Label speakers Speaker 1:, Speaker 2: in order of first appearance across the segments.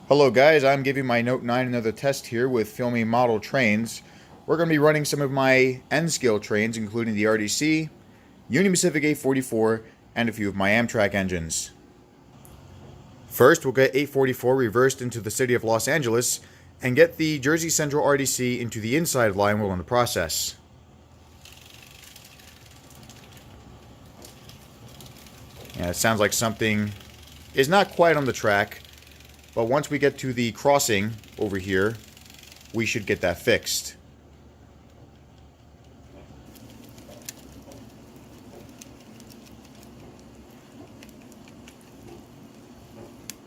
Speaker 1: Hello guys, I'm giving my Note 9 another test here with filming model trains. We're going to be running some of my N-scale trains, including the RDC, Union Pacific 844, and a few of my Amtrak engines. First, we'll get 844 reversed into the city of Los Angeles, and get the Jersey Central RDC into the inside line while in the process. Yeah, it sounds like something is not quite on the track. But once we get to the crossing over here, we should get that fixed.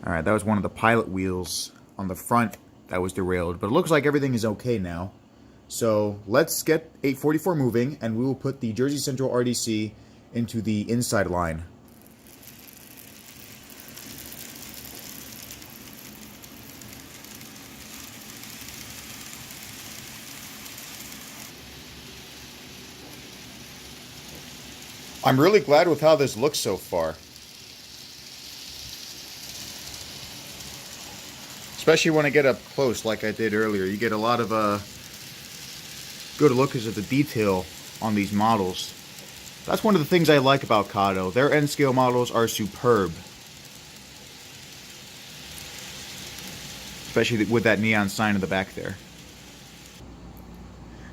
Speaker 1: Alright, that was one of the pilot wheels on the front that was derailed. But it looks like everything is okay now. So let's get 844 moving, and we will put the Jersey Central RDC into the inside line. I'm really glad with how this looks so far. Especially when I get up close like I did earlier. You get a lot of good look at the detail on these models. That's one of the things I like about Kato. Their N-scale models are superb. Especially with that neon sign in the back there.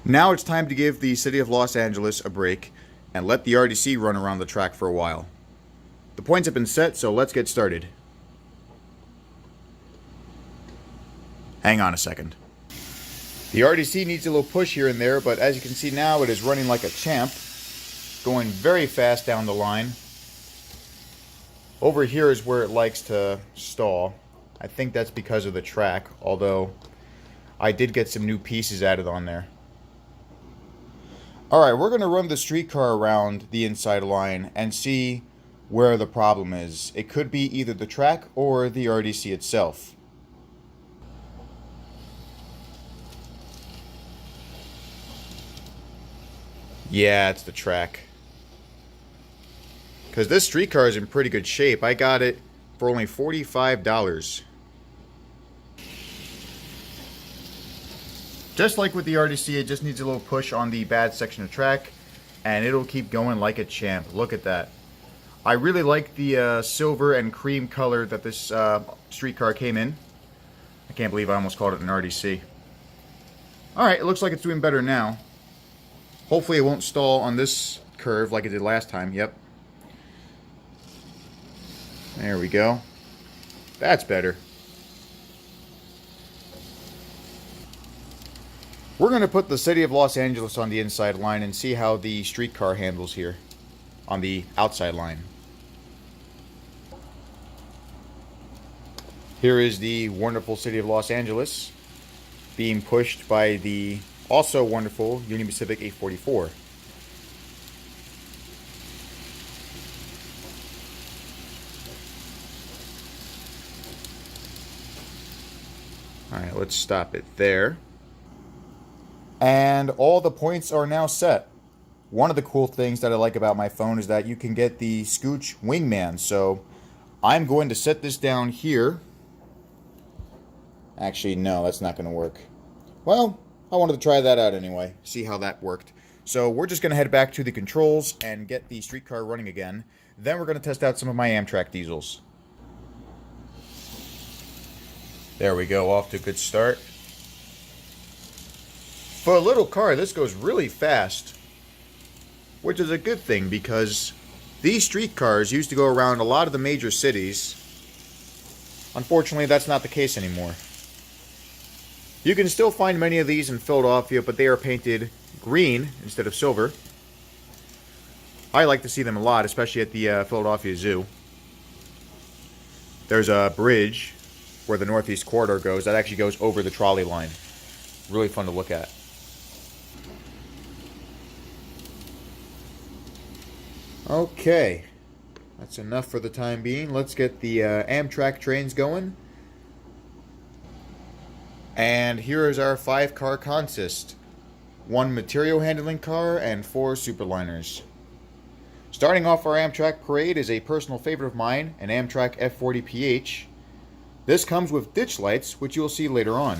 Speaker 1: Now it's time to give the city of Los Angeles a break and let the RDC run around the track for a while. The points have been set, so let's get started. Hang on a second. The RDC needs a little push here and there, but as you can see now, it is running like a champ, going very fast down the line. Over here is where it likes to stall. I think that's because of the track, although I did get some new pieces added on there. Alright, we're going to run the streetcar around the inside line and see where the problem is. It could be either the track or the RDC itself. Yeah, it's the track. Because this streetcar is in pretty good shape. I got it for only $45. Just like with the RDC, it just needs a little push on the bad section of track, and it'll keep going like a champ. Look at that. I really like the silver and cream color that this streetcar came in. I can't believe I almost called it an RDC. Alright, it looks like it's doing better now. Hopefully it won't stall on this curve like it did last time. Yep. There we go. That's better. We're going to put the city of Los Angeles on the inside line and see how the streetcar handles here on the outside line. Here is the wonderful city of Los Angeles being pushed by the also wonderful Union Pacific 844. Alright, let's stop it there. And all the points are now set. One of the cool things that I like about my phone is that you can get the Scooch Wingman. So I'm going to set this down here. Actually, no, that's not going to work. Well, I wanted to try that out anyway, see how that worked. So we're just going to head back to the controls and get the streetcar running again. Then we're going to test out some of my Amtrak diesels. There we go, off to a good start. For a little car, this goes really fast, which is a good thing because these streetcars used to go around a lot of the major cities. Unfortunately, that's not the case anymore. You can still find many of these in Philadelphia, but they are painted green instead of silver. I like to see them a lot, especially at the Philadelphia Zoo. There's a bridge where the Northeast Corridor goes that actually goes over the trolley line. Really fun to look at. Okay, that's enough for the time being. Let's get the Amtrak trains going. And here is our 5-car consist. 1 material handling car and 4 superliners. Starting off our Amtrak parade is a personal favorite of mine, an Amtrak F40PH. This comes with ditch lights, which you'll see later on.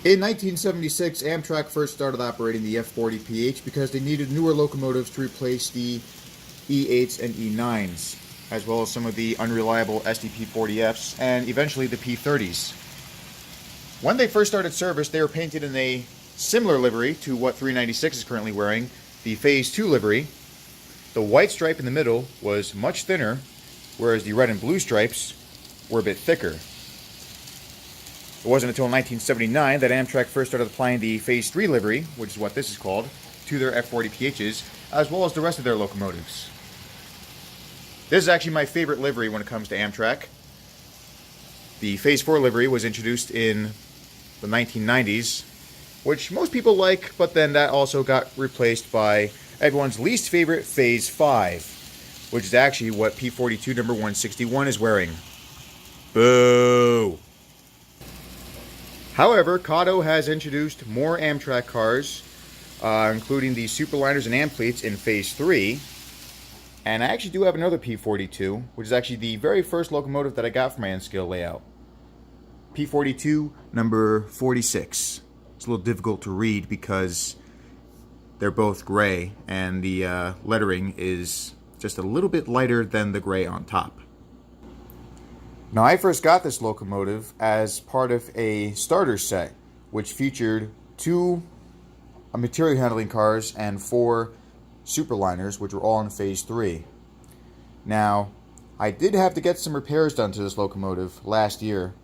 Speaker 1: In 1976, Amtrak first started operating the F40PH because they needed newer locomotives to replace the E8s and E9s, as well as some of the unreliable SDP40Fs and eventually the P30s. When they first started service, they were painted in a similar livery to what 396 is currently wearing, the Phase 2 livery. The white stripe in the middle was much thinner, whereas the red and blue stripes were a bit thicker. It wasn't until 1979 that Amtrak first started applying the Phase 3 livery, which is what this is called, to their F40PHs, as well as the rest of their locomotives. This is actually my favorite livery when it comes to Amtrak. The Phase 4 livery was introduced in the 1990s, which most people like, but then that also got replaced by everyone's least favorite Phase 5, which is actually what P42 number 161 is wearing. Boo! However, Kato has introduced more Amtrak cars, including the Superliners and Ampletes in Phase 3. And I actually do have another P42, which is actually the very first locomotive that I got for my N-scale layout. P42 number 46. It's a little difficult to read because they're both gray, and the lettering is just a little bit lighter than the gray on top. Now, I first got this locomotive as part of a starter set, which featured 2 material handling cars and 4 Superliners, which were all in Phase 3. Now, I did have to get some repairs done to this locomotive last year,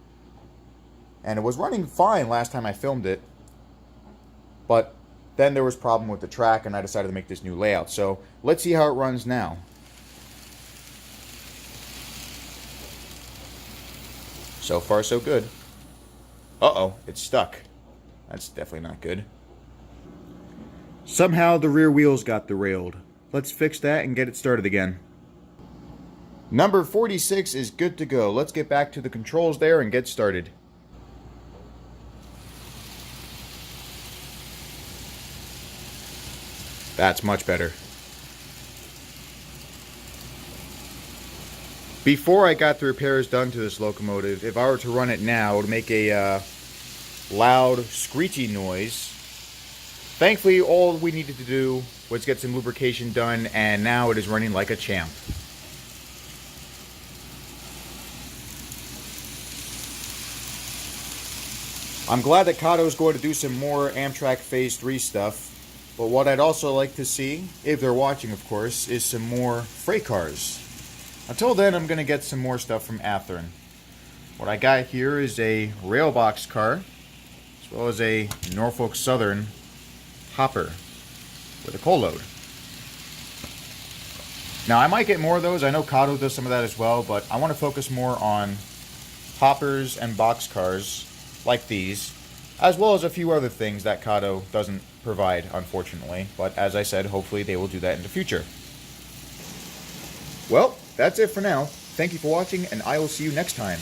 Speaker 1: and it was running fine last time I filmed it, but then there was a problem with the track, and I decided to make this new layout. So, let's see how it runs now. So far, so good. Uh-oh, it's stuck. That's definitely not good. Somehow the rear wheels got derailed. Let's fix that and get it started again. Number 46 is good to go. Let's get back to the controls there and get started. That's much better. Before I got the repairs done to this locomotive, if I were to run it now, it would make a loud, screechy noise. Thankfully, all we needed to do was get some lubrication done, and now it is running like a champ. I'm glad that Kato is going to do some more Amtrak Phase 3 stuff, but what I'd also like to see, if they're watching of course, is some more freight cars. Until then, I'm going to get some more stuff from Athearn. What I got here is a rail box car, as well as a Norfolk Southern hopper with a coal load. Now, I might get more of those. I know Kato does some of that as well, but I want to focus more on hoppers and box cars like these, as well as a few other things that Kato doesn't provide, unfortunately. But as I said, hopefully they will do that in the future. Well, that's it for now. Thank you for watching, and I will see you next time.